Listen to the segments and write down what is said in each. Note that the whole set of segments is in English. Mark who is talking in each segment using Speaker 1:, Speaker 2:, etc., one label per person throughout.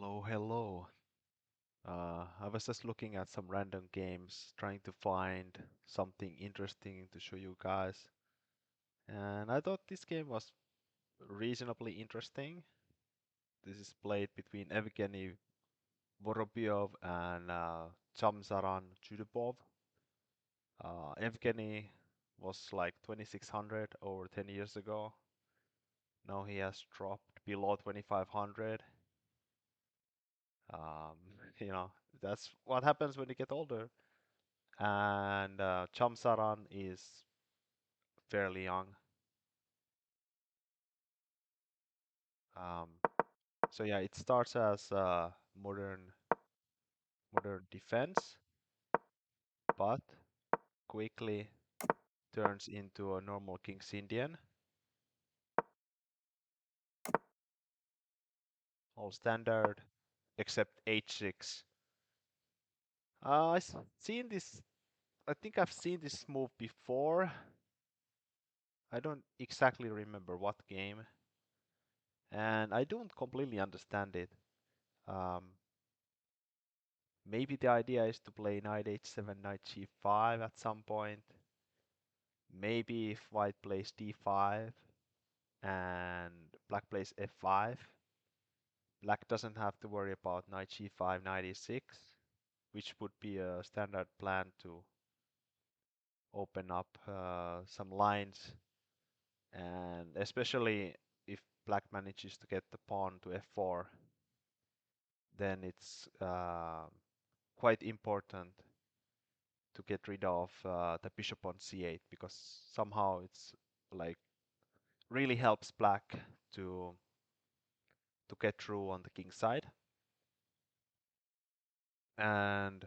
Speaker 1: Hello, hello. I was just looking at some random games, trying to find something interesting to show you guys. And I thought this game was reasonably interesting. This is played between Evgeny Vorobiov and Zhamsaran Tsydypov. Evgeny was like 2600 over 10 years ago. Now he has dropped below 2500. Um, you know, that's what happens when you get older. And Zhamsaran is fairly young. Um, so yeah, it starts as modern defense, but quickly turns into a normal King's Indian. All standard, except H6. I've seen this. I think I've seen this move before. I don't exactly remember what game, and I don't completely understand it. Um, Maybe the idea is to play knight h7, knight g5 at some point. Maybe if white plays d5 and black plays f5, black doesn't have to worry about knight g5, knight e6, which would be a standard plan to open up some lines. And especially if black manages to get the pawn to f4, then it's quite important to get rid of the bishop on c8, because somehow it's like really helps black to get through on the king side. And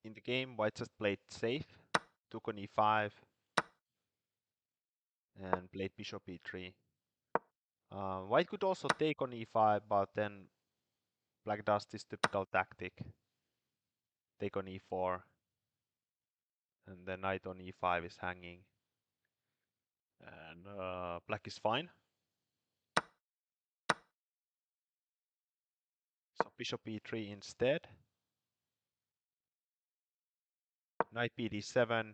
Speaker 1: in the game, white just played safe, took on e5, and played bishop e3. White could also take on e5, but then black does this typical tactic, take on e4, and then knight on e5 is hanging, and black is fine. So bishop e3 instead. Knight bd7,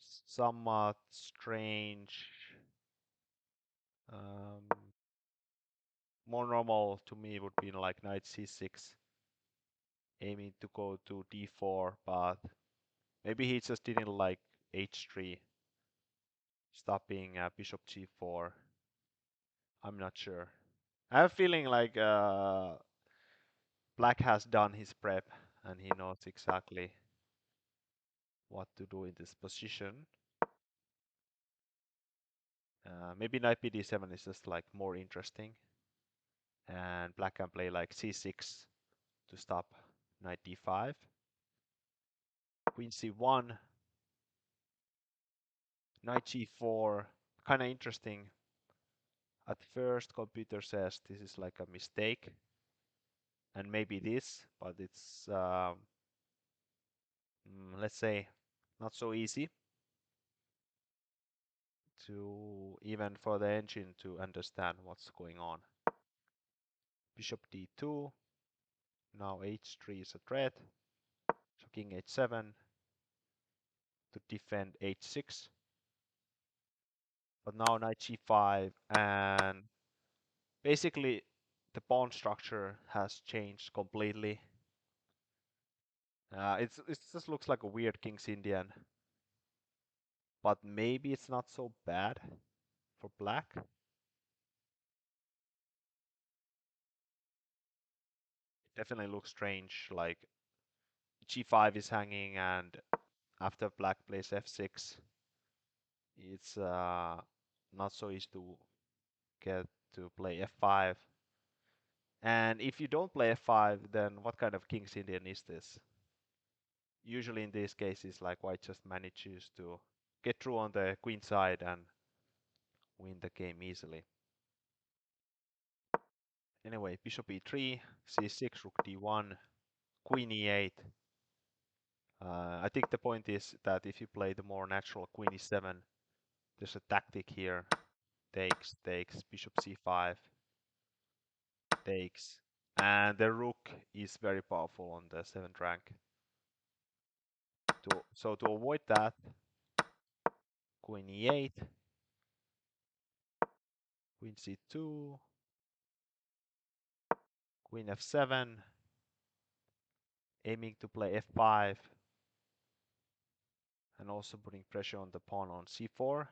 Speaker 1: somewhat strange. Um, More normal to me would be like knight c6, aiming to go to d4, but maybe he just didn't like h3, stopping bishop g4. I'm not sure. I have a feeling like black has done his prep and he knows exactly what to do in this position. Maybe knight bd7 is just like more interesting, and black can play like c6 to stop knight d5. Queen c1, knight g4, kind of interesting. At first, computer says this is like a mistake, and maybe this, but it's let's say not so easy to even for the engine to understand what's going on. Bishop d2, now h3 is a threat, so king h7 to defend h6, but now knight g5, and basically the pawn structure has changed completely. It just looks like a weird King's Indian, but maybe it's not so bad for black. It definitely looks strange, like g5 is hanging, and after black plays f6, it's not so easy to get to play f5. And if you don't play f5, then what kind of King's Indian is this? Usually in these cases, like white just manages to get through on the queen side and win the game easily. Anyway, bishop e3, c6, rook d1, queen e8. I think the point is that if you play the more natural queen e7, there's a tactic here. Takes, bishop c5. takes. And the rook is very powerful on the 7th rank. So to avoid that, queen e8, queen c2, queen f7, aiming to play f5, and also putting pressure on the pawn on c4.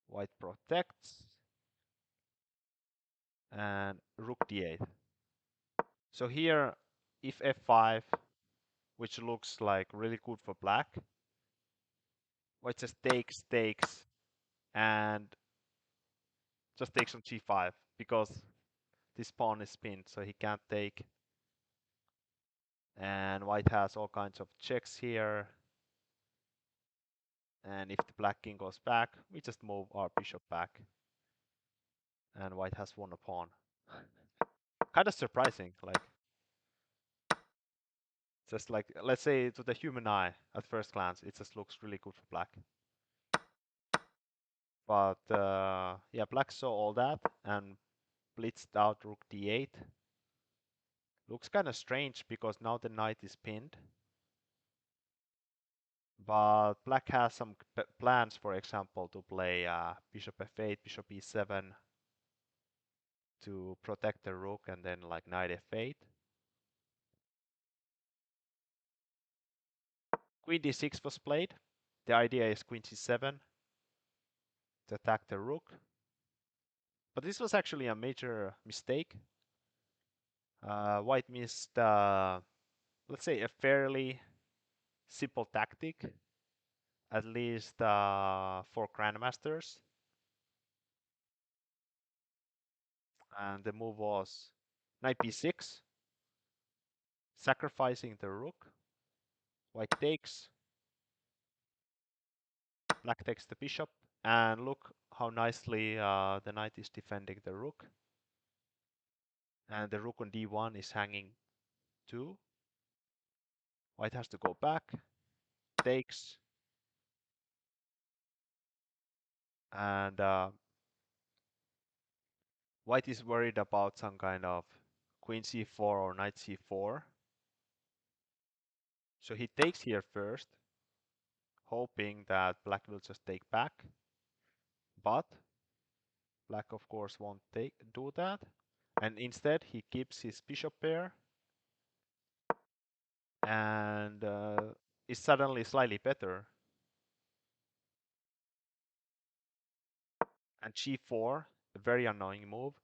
Speaker 1: White protects, and rook d8. So here, if f5, which looks like really good for black, white just takes, and just takes on g5, because this pawn is pinned, so he can't take. And white has all kinds of checks here. And if the black king goes back, we just move our bishop back. And white has won a pawn. Kind of surprising, like, just like, let's say to the human eye, at first glance, it just looks really good for black. But yeah, black saw all that and blitzed out rook d8. Looks kind of strange because now the knight is pinned. But black has some plans, for example, to play bishop f8, bishop e7 to protect the rook, and then like knight f8. Queen d6 was played. The idea is queen c7 to attack the rook. But this was actually a major mistake. White missed, let's say, a fairly simple tactic, at least for grandmasters. And the move was knight b6, sacrificing the rook. White takes, black takes the bishop, and look how nicely the knight is defending the rook. And the rook on d1 is hanging too. White has to go back, takes, and white is worried about some kind of queen c4 or knight c4. So he takes here first, hoping that black will just take back. But black, of course, won't do that. And instead, he keeps his bishop pair and is suddenly slightly better. And g4, a very annoying move,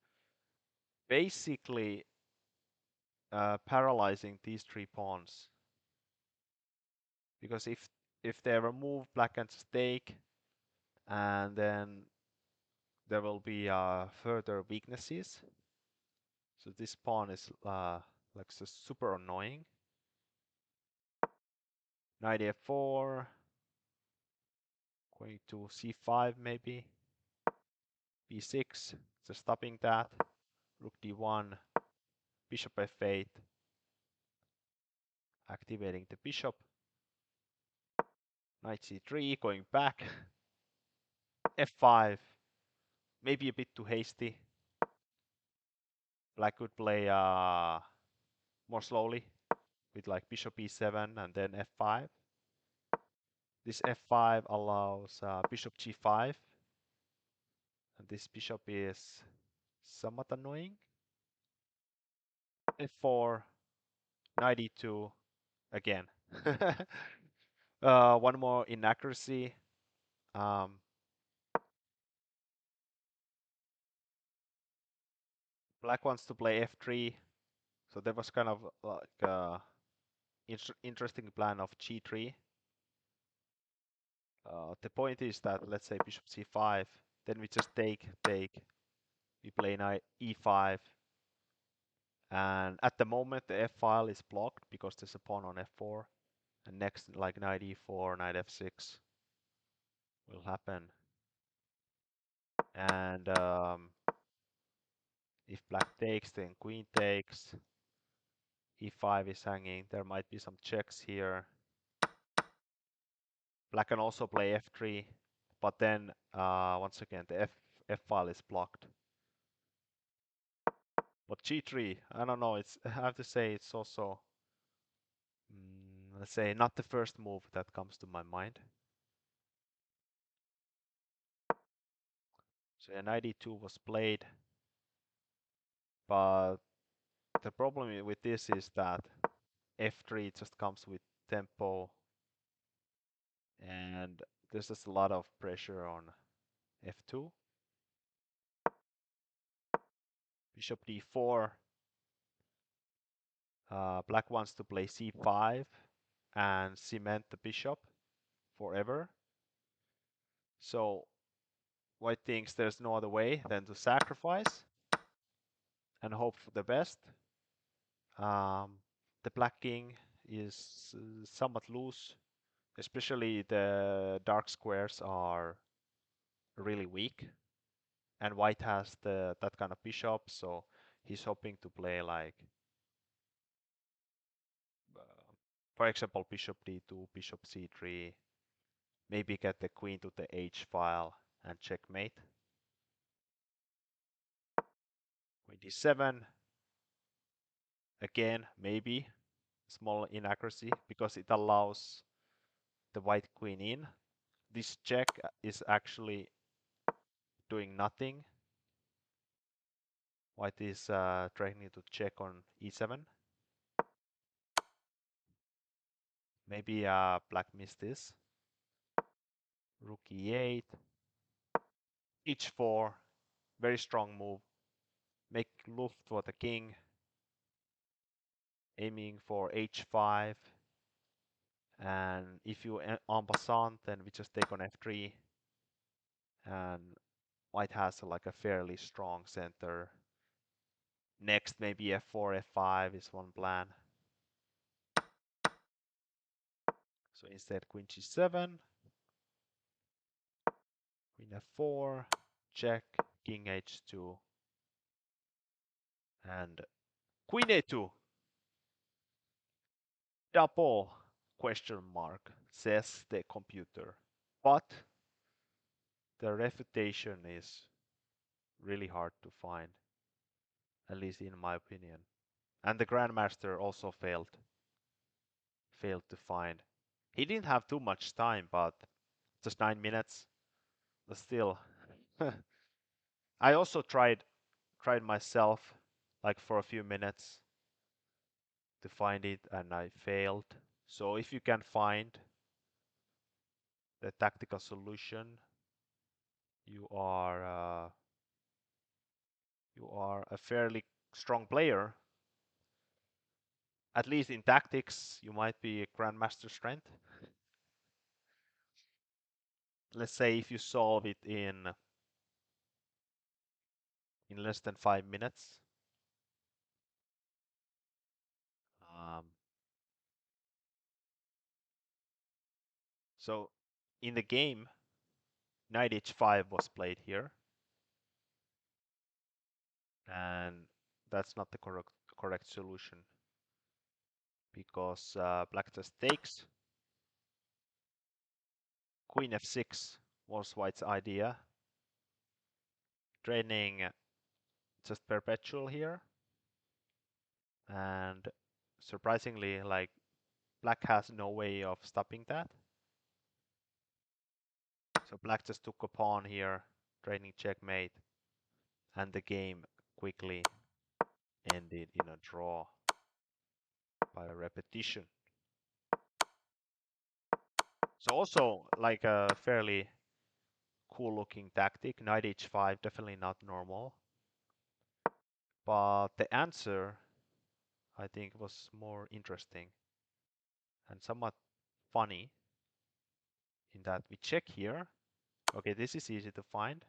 Speaker 1: basically paralyzing these 3 pawns. Because if they ever move, black can just take, and then there will be further weaknesses. So this pawn is like so super annoying. Knight f4, going to c5 maybe, b6, just stopping that, rook d1, bishop f8, activating the bishop, knight c3, going back, f5, maybe a bit too hasty. Black could play more slowly with like bishop e7 and then f5. This f5 allows bishop g5, and this bishop is somewhat annoying. f4, knight e2 again. One more inaccuracy. Black wants to play f3, so there was kind of like a interesting plan of g3. The point is that, let's say bishop c5, then we just take, we play knight e5, and at the moment the f file is blocked because there's a pawn on f4, and next like knight e4, knight f6 will happen. And if black takes, then queen takes, e5 is hanging, there might be some checks here. Black can also play f3, but then once again the f file is blocked. But G3, I don't know. I have to say it's also, let's say, not the first move that comes to my mind. So yeah, knight e2 was played, but the problem with this is that f3 just comes with tempo, and there's just a lot of pressure on f2. Bishop d4. Black wants to play c5 and cement the bishop forever. So white thinks there's no other way than to sacrifice and hope for the best. The black king is somewhat loose, especially the dark squares are really weak, and white has that kind of bishop, so he's hoping to play like, for example, bishop d2, bishop c3, maybe get the queen to the h file and checkmate. Queen d7, again, maybe small inaccuracy because it allows the white queen in. This check is actually doing nothing. White is threatening to check on e7. Maybe black missed this. Rook e8, h4, very strong move. Make luft for the king, aiming for h5. And if you en passant, then we just take on f3. And white has like a fairly strong center. Next, maybe f4, f5 is one plan. So instead, queen g7, queen f4, check, king h2, and queen a2. Double question mark, says the computer. But the refutation is really hard to find, at least in my opinion. And the Grandmaster also failed to find. He didn't have too much time, but just 9 minutes. But still, I also tried myself, like for a few minutes, to find it, and I failed. So if you can find the tactical solution, you are a fairly strong player. At least in tactics, you might be a grandmaster strength. Let's say if you solve it in less than 5 minutes. Um, so in the game, knight h5 was played here, and that's not the correct solution because black just takes. Queen f6 was white's idea, draining just perpetual here, and surprisingly, like black has no way of stopping that. So black just took a pawn here, draining checkmate, and the game quickly ended in a draw by a repetition. So also like a fairly cool looking tactic. Knight h5, definitely not normal. But the answer, I think, was more interesting and somewhat funny in that we check here. Okay, this is easy to find.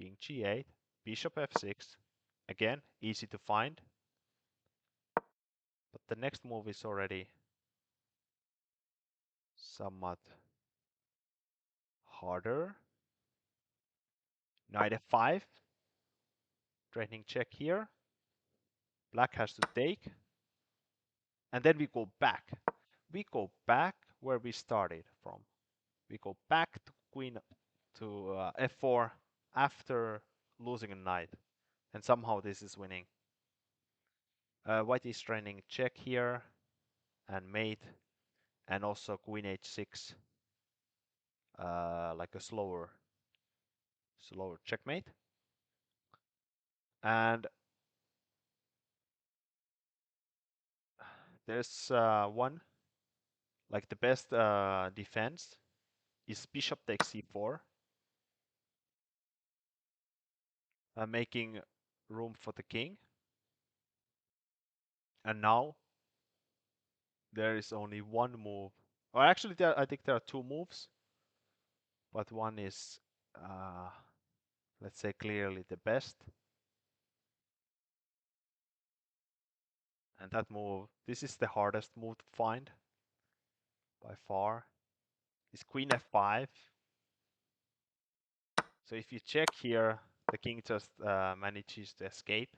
Speaker 1: King g8, bishop f6. Again, easy to find. But the next move is already somewhat harder. Knight f5, threatening check here. Black has to take. And then we go back. We go back where we started from. We go back to queen to f4 after losing a knight. and somehow this is winning. White is training check here, and mate, and also queen h6, like a slower checkmate. And there's one, like the best defense is bishop takes c4, making room for the king. And now there is only one move. Or actually, I think there are two moves, but one is, let's say, clearly the best. And that move, this is the hardest move to find by far, is queen f5. So if you check here, the king just manages to escape.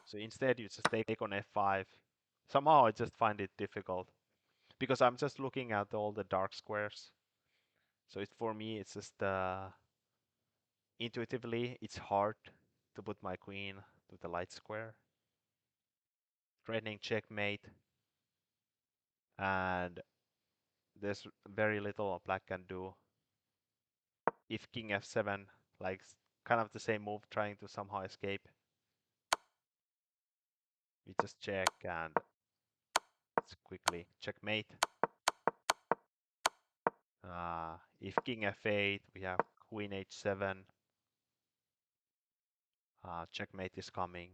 Speaker 1: So instead you just take on f5. Somehow I just find it difficult because I'm just looking at all the dark squares. So for me, it's just intuitively, it's hard to put my queen to the light square. Threatening checkmate, and there's very little black can do. If king f7, like kind of the same move, trying to somehow escape, we just check and it's quickly checkmate. If king f8, we have queen h7. Checkmate is coming.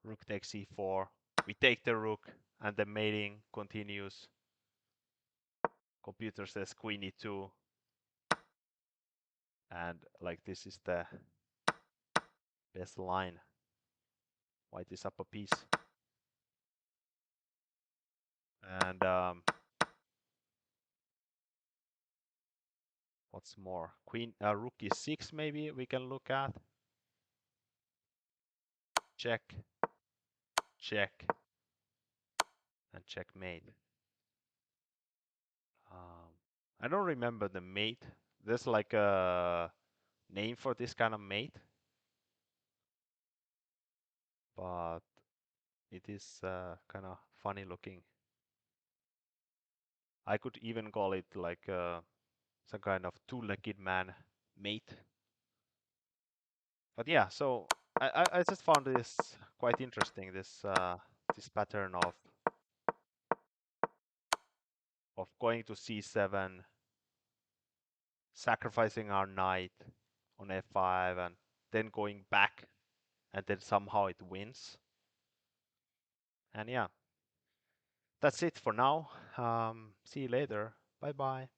Speaker 1: Rook takes c4. We take the rook, and the mating continues. Computer says queen e2. And like this is the best line. White is up a piece. And what's more? Rook e6 maybe we can look at. Check, check, and checkmate. I don't remember the mate. There's like a name for this kind of mate, but it is kind of funny looking. I could even call it like some kind of two-legged man mate. But yeah, so I just found this quite interesting. This pattern of going to c7, sacrificing our knight on f5, and then going back, and then somehow it wins. And yeah, that's it for now. See you later. Bye bye.